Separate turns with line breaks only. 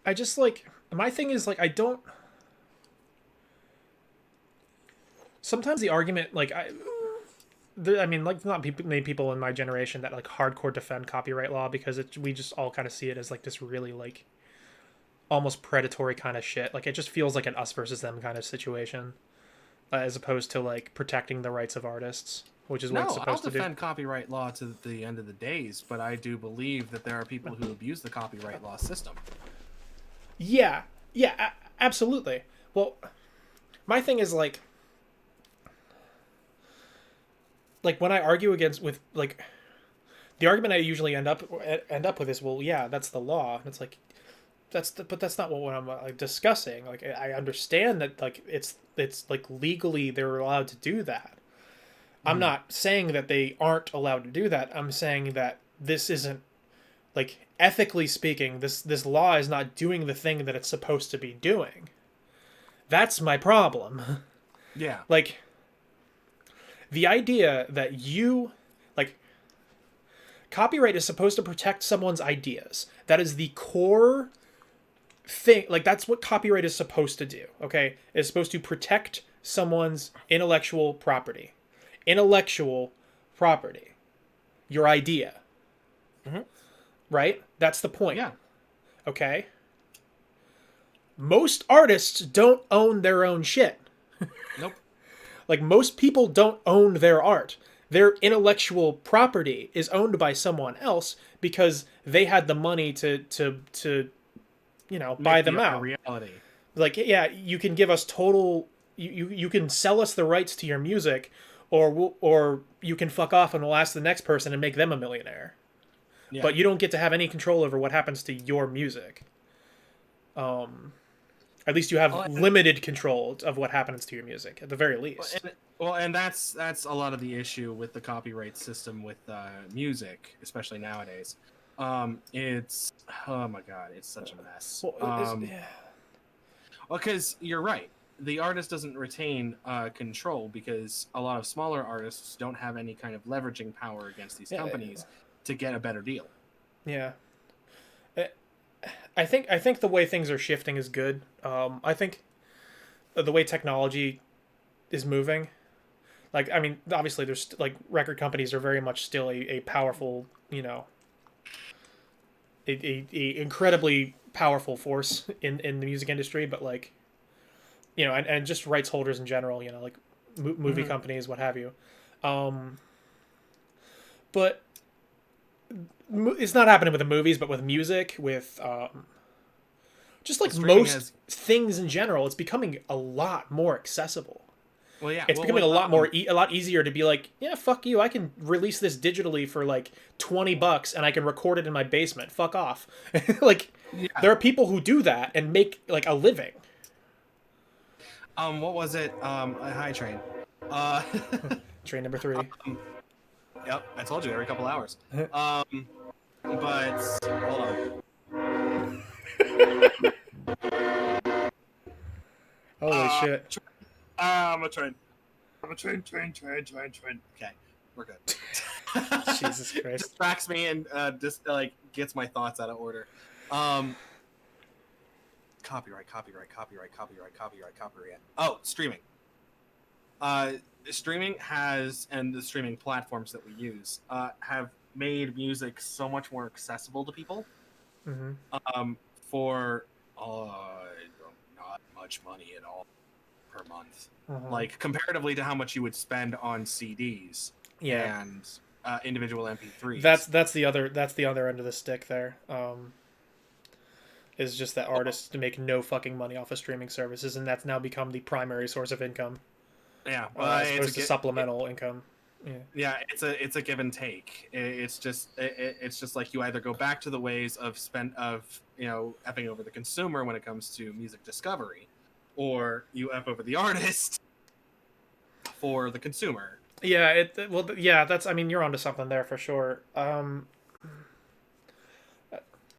I just like my thing is like I don't. Sometimes the argument like I mean, like not many people in my generation that like hardcore defend copyright law because we just all kind of see it as like this really like almost predatory kind of shit. Like it just feels like an us versus them kind of situation, as opposed to like protecting the rights of artists, which is what it's
No, I'll
supposed to do.
defend copyright law to the end of the days, but I do believe that there are people who abuse the copyright law system.
Yeah, yeah, absolutely. Well, my thing is like when I argue against with like the argument I usually end up with is, well, yeah, that's the law. And it's like but that's not what I'm like discussing. Like I understand that like it's like legally they're allowed to do that. I'm
Mm-hmm.
not saying that they aren't allowed to do that. I'm saying that this isn't like ethically speaking, this law is not doing the thing that it's supposed to be doing. That's my problem.
Yeah.
Like the idea that you like copyright is supposed to protect someone's ideas. That is the core thing. Like that's what copyright is supposed to do. Okay, it's supposed to protect someone's intellectual property, your idea,
Mm-hmm.
right? That's the point.
Yeah.
Okay, most artists don't own their own shit.
Nope.
Like most people don't own their art. Their intellectual property is owned by someone else because they had the money to buy
Make
them
the art a
out.
reality.
Like, yeah, you can give us total you can sell us the rights to your music, or you can fuck off and we'll ask the next person and make them a millionaire.
Yeah.
But you don't get to have any control over what happens to your music. At least you have
Well,
limited control of what happens to your music, at the very
Well,
least.
and that's a lot of the issue with the copyright system with music, especially nowadays. It's oh my god, it's such a mess.
Well, yeah.
Well, because you're right, the artist doesn't retain control because a lot of smaller artists don't have any kind of leveraging power against these
Yeah,
companies to get a better deal.
yeah. I think the way things are shifting is good. I think the way technology is moving. Like, I mean, obviously, there's like record companies are very much still a powerful, a incredibly powerful force in the music industry. But like, and just rights holders in general, like movie
Mm-hmm.
companies, what have you. Um, but it's not happening with the movies, but with music, with just
Well,
like
streaming
most
has
things in general, it's becoming a lot more accessible.
well, yeah,
It's
well
becoming a
with
lot more a lot easier to be like, yeah, fuck you, I can release this digitally for like $20 and I can record it in my basement, fuck off. Like
yeah.
there are people who do that and make like a living.
What was it? A high train. Uh,
Train number 3.
yep, I told you every couple hours. Um, but hold on.
Holy shit.
Tr- I'm a train. I'm a train. Okay, we're good.
Jesus Christ.
Distracts me and just like gets my thoughts out of order. Um, copyright. Oh, streaming. Uh, streaming has and the streaming platforms that we use have made music so much more accessible to people.
Mm-hmm.
For not much money at all per month,
Mm-hmm.
like comparatively to how much you would spend on CDs
Yeah,
and individual MP3s.
that's the other end of the stick there. Is just that
Oh,
artists to make no fucking money off of streaming services, and that's now become the primary source of income,
yeah,
as
it's
opposed to supplemental income. Yeah.
yeah, it's a give and take. It's just like you either go back to the ways of effing over the consumer when it comes to music discovery, or you eff over the artist for the consumer.
Yeah, well, yeah, that's. I mean, you're onto something there for sure.